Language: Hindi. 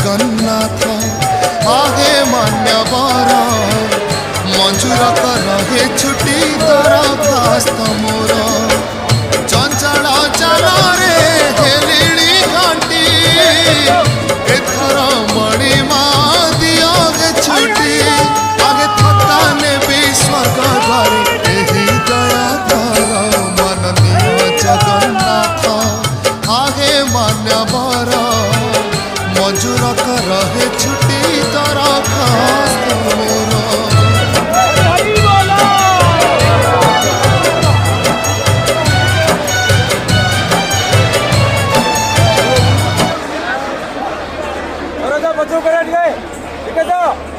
जगन्नाथ आगे मान्यवर मंजूर रहे छुट्टी दरखास्त मोर चंचल चल रे हेलिणी घंटी एथर मणिमा दियोगे छुट्टी आगे थका नेबी स्वर्ग द्वारे एही दया कर माननीय जगन्नाथ आगे मान्यवर मंजूर रहे छुट्टी दरखास्त मोर। बच्चों करेंगे ठीक है।